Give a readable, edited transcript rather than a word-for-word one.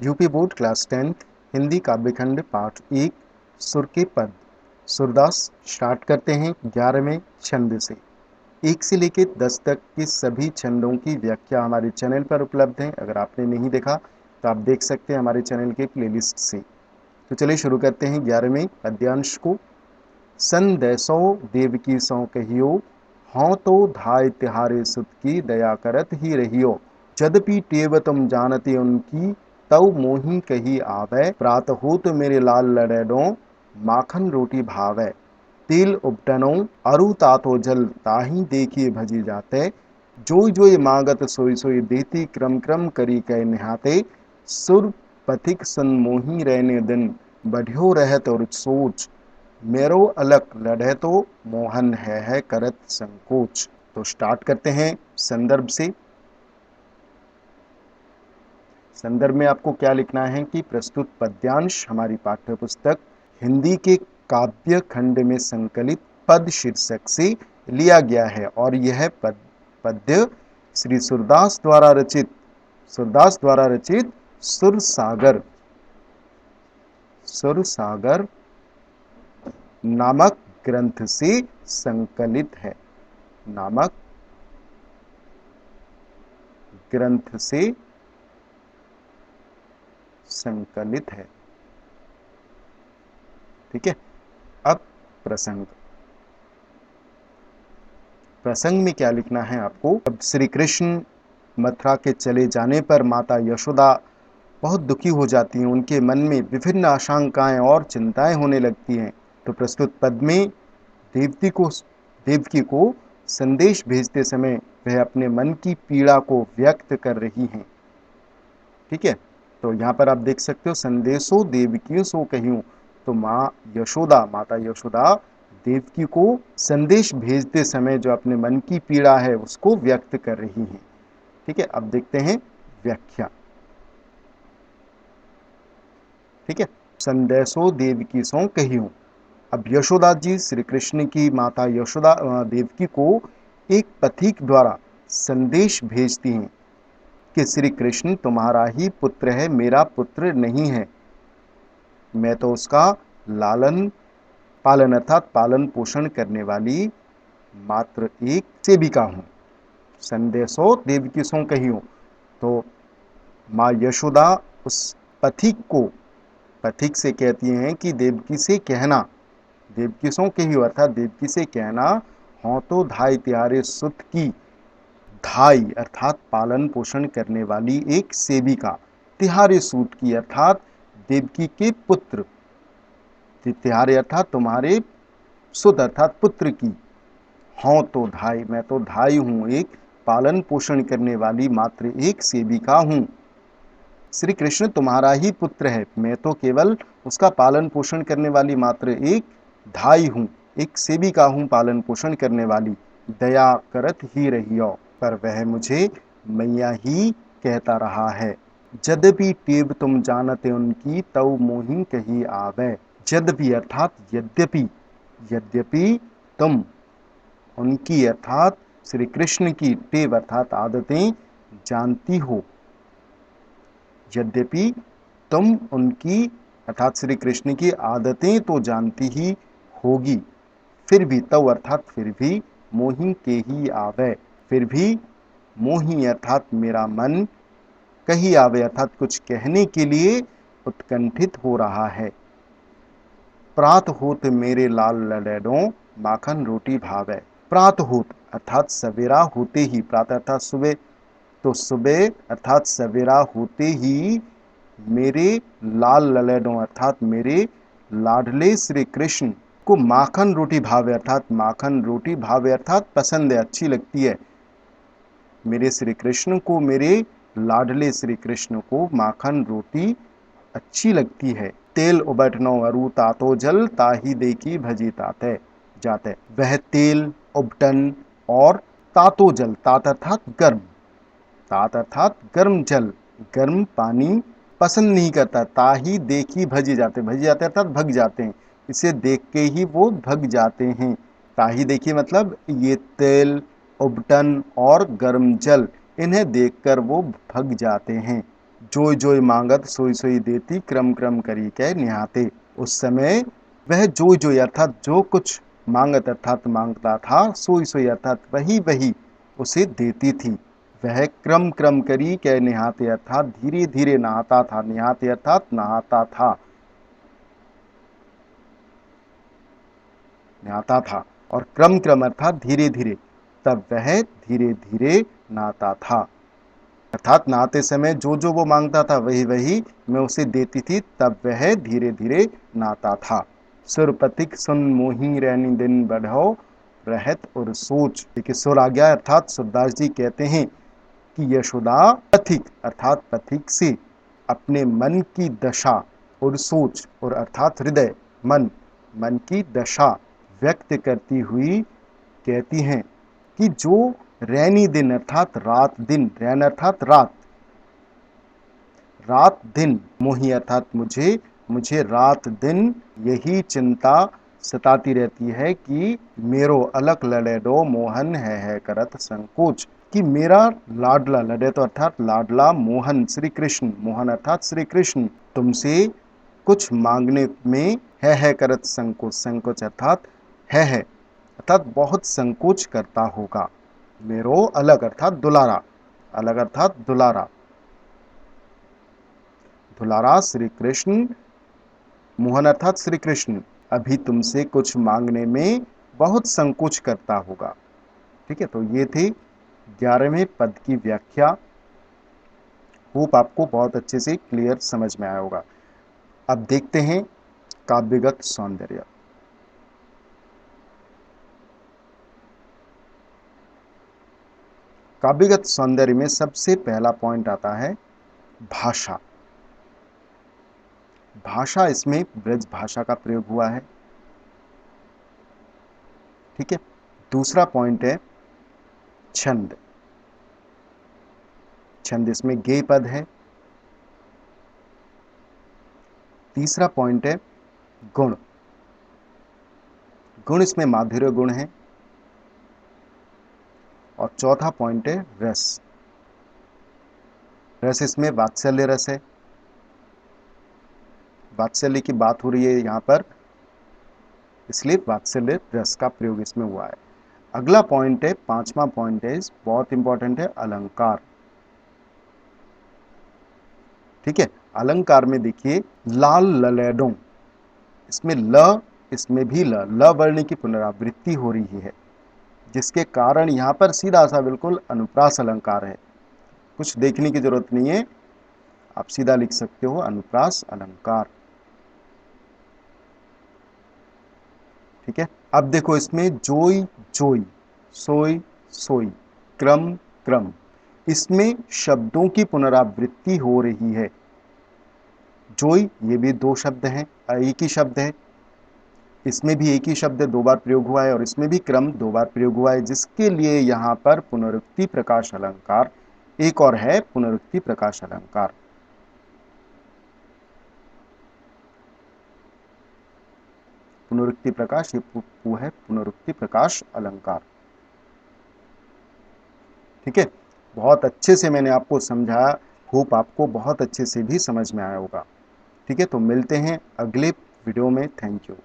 UP board class 10th Hindi काव्यखंड पाठ 1 सुर के पद। सुरदास स्टार्ट करते हैं 11वें छंद से। 1 से लेकर 10 तक के सभी छंदों की व्याख्या हमारे चैनल पर उपलब्ध है। अगर आपने नहीं देखा तो आप देख सकते हैं हमारे चैनल के प्लेलिस्ट से। तो चलिए शुरू करते हैं 11वें पद्यांश को। सन दैसो देवकी सौ कहियो, हों तो धाय तिहारे सुत की दया करत ही रहियो। यद्यपि टेव तुम जानते उनकी, तव मोही कही आवे। प्रात होत मेरे लाल लड़ेडो, माखन रोटी भावे। तिल उपटनो अरु तातो जल, ताही देखिए भजी जाते। जोई जोई मागत सोई सोई देती, क्रम क्रम करी कै निहाते। सुर पथिक सन मोही रहने दिन, बढ़ियो रहत और सोच। मेरो अलक लढ़े तो मोहन है करत संकोच। तो स्टार्ट करते हैं संदर्भ से। संदर्भ में आपको क्या लिखना है कि प्रस्तुत पद्यांश हमारी पाठ्य पुस्तक हिंदी के काव्य खंड में संकलित पद शीर्षक से लिया गया है और यह पद्य श्री सूरदास द्वारा रचित सुर सागर नामक ग्रंथ से संकलित है। नामक ग्रंथ से संकलित है। ठीक है। अब प्रसंग में क्या लिखना है आपको। अब श्री कृष्ण मथुरा के चले जाने पर माता यशोदा बहुत दुखी हो जाती हैं। उनके मन में विभिन्न आशंकाएं और चिंताएं होने लगती हैं। तो प्रस्तुत पद में देवकी को संदेश भेजते समय वह अपने मन की पीड़ा को व्यक्त कर रही हैं। ठीक है। तो यहाँ पर आप देख सकते हो, संदेशो देवकी सो कहियूं। तो माता यशोदा देवकी को संदेश भेजते समय जो अपने मन की पीड़ा है उसको व्यक्त कर रही हैं। ठीक है। अब देखते हैं व्याख्या। ठीक है। संदेशो देवकी सो कहियूं। अब यशोदा जी श्री कृष्ण की माता यशोदा देवकी को एक पथिक द्वारा संदेश भेजती हैं कि श्री कृष्ण तुम्हारा ही पुत्र है, मेरा पुत्र नहीं है। मैं तो उसका पालन अर्थात पालन पोषण करने वाली मात्र एक सेविका हूं। संदेशो देवकी सो कहियो। तो माँ यशोदा उस पथिक से कहती हैं कि देवकी से कहना, देवकी सो कहियो अर्थात देवकी से कहना, हों तो धाय त्यारे सुत की। धाई अर्थात पालन पोषण करने वाली एक सेविका, तिहारे सूत की अर्थात देवकी के पुत्र, तिहारे अर्थात तुम्हारे सुत अर्थात पुत्र की। हों तो धाई, मैं तो धाई हूं, एक पालन पोषण करने वाली मात्र एक सेविका हूं। श्री कृष्ण तुम्हारा ही पुत्र है, मैं तो केवल उसका पालन पोषण करने वाली मात्र एक धाई हूं, एक सेविका हूं पालन पोषण करने वाली। दया करत ही रहियो, पर वह मुझे मैया ही कहता रहा है। यद्यपि टेव तुम जानते उनकी, तव मोही कही आवे। यद्यपि अर्थात यद्यपि तुम उनकी अर्थात श्री कृष्ण की, टेव अर्थात आदतें जानती हो। यद्यपि तुम उनकी अर्थात श्री कृष्ण की आदतें तो जानती ही होगी, फिर भी, तव अर्थात फिर भी, मोही के ही आवे, फिर भी मोही अर्थात मेरा मन, कही आवे अर्थात कुछ कहने के लिए उत्कंठित हो रहा है। प्रात होत मेरे लाल लड़ेडो, माखन रोटी भावे। प्रात होत अर्थात सवेरा होते ही, प्रातः अर्थात सुबह, तो सुबह अर्थात सवेरा होते ही मेरे लाल ललेडों अर्थात मेरे लाडले श्री कृष्ण को माखन रोटी भावे अर्थात माखन रोटी भावे अर्थात पसंद है, अच्छी लगती है। मेरे श्री कृष्ण को, मेरे लाडले श्री कृष्ण को माखन रोटी अच्छी लगती है। तेल उबटनो अरु तातो जल, ताही देखी भजी ताते जाते। वह तेल, उबटन और तातो जल, तात अर्थात गर्म, तात अर्थात गर्म जल, गर्म पानी पसंद नहीं करता। ताही देखी भजी जाते अर्थात भग जाते हैं, इसे देख के ही वो भग जाते हैं। ताही देखी मतलब ये तेल, उबटन और गर्म जल, इन्हें देखकर वो भग जाते हैं। जोई जोई मांगत सोई सोई देती, क्रम क्रम करी कै निहाते। उस समय वह जोई जोई अर्थात जो कुछ मांगत अर्थात मांगता था, सोई सोई अर्थात वही वही उसे देती थी। वह क्रम क्रम करी कै निहाते अर्थात धीरे धीरे नहाता था, निहाते अर्थात नहाता था, नहाता था। और क्रम क्रम अर्थात धीरे धीरे, तब वह धीरे धीरे नहाता था। अर्थात नहाते समय जो जो वो मांगता था वही वही मैं उसे देती थी, तब वह धीरे धीरे नहाता था। सुरपथिक सुन मोही रैनी दिन बढ़ो रहत और सोच। देखिए सुर आ गया, अर्थात सूरदास जी कहते हैं कि यशोदा पथिक अर्थात पथिक से अपने मन की दशा और सोच, और अर्थात हृदय मन, मन की दशा व्यक्त करती हुई कहती हैं कि जो रैनी दिन अर्थात रात दिन, रैन अर्थात रात, रात दिन, मोही अर्थात मुझे, मुझे रात दिन यही चिंता सताती रहती है कि मेरो अलग लड़े दो मोहन है करत संकोच, कि मेरा लाडला, लड़े तो अर्थात लाडला, मोहन श्री कृष्ण, मोहन अर्थात श्री कृष्ण तुमसे कुछ मांगने में है करत संकोच, संकोच अर्थात है अर्थात बहुत संकोच करता होगा। मेरो अलग अर्थात दुलारा, अलग अर्थात दुलारा, दुलारा श्री कृष्ण, मोहन अर्थात श्री कृष्ण अभी तुमसे कुछ मांगने में बहुत संकोच करता होगा। ठीक है, तो ये थी 11वें पद की व्याख्या। होप आपको बहुत अच्छे से क्लियर समझ में आया होगा। अब देखते हैं काव्यगत सौंदर्य। काव्यगत सौंदर्य में सबसे पहला पॉइंट आता है भाषा। भाषा, इसमें ब्रज भाषा का प्रयोग हुआ है। ठीक है, दूसरा पॉइंट है छंद। छंद इसमें गेय पद है। तीसरा पॉइंट है गुण। गुण इसमें माधुर्य गुण है। और चौथा पॉइंट है रस। रस इसमें वात्सल्य रस है, वात्सल्य की बात हो रही है यहां पर, इसलिए वात्सल्य रस का प्रयोग इसमें हुआ है। अगला पॉइंट है, पांचवा पॉइंट है, बहुत इंपॉर्टेंट है, अलंकार। ठीक है, अलंकार में देखिए लाल ललेडों, इसमें ल, इसमें भी ल वर्ण की पुनरावृत्ति हो रही है, जिसके कारण यहां पर सीधा सा बिल्कुल अनुप्रास अलंकार है, कुछ देखने की जरूरत नहीं है, आप सीधा लिख सकते हो अनुप्रास अलंकार। ठीक है, अब देखो इसमें जोई जोई, सोई सोई, क्रम क्रम, इसमें शब्दों की पुनरावृत्ति हो रही है। जोई, ये भी दो शब्द हैं, एक ही शब्द है, इसमें भी एक ही शब्द दो बार प्रयोग हुआ है, और इसमें भी क्रम दो बार प्रयोग हुआ है, जिसके लिए यहां पर पुनरुक्ति प्रकाश अलंकार, एक और है पुनरुक्ति प्रकाश अलंकार। पुनरुक्ति प्रकाश, ये है पुनरुक्ति प्रकाश अलंकार। ठीक है, बहुत अच्छे से मैंने आपको समझाया, होप आपको बहुत अच्छे से भी समझ में आया होगा। ठीक है, तो मिलते हैं अगले वीडियो में। Thank you.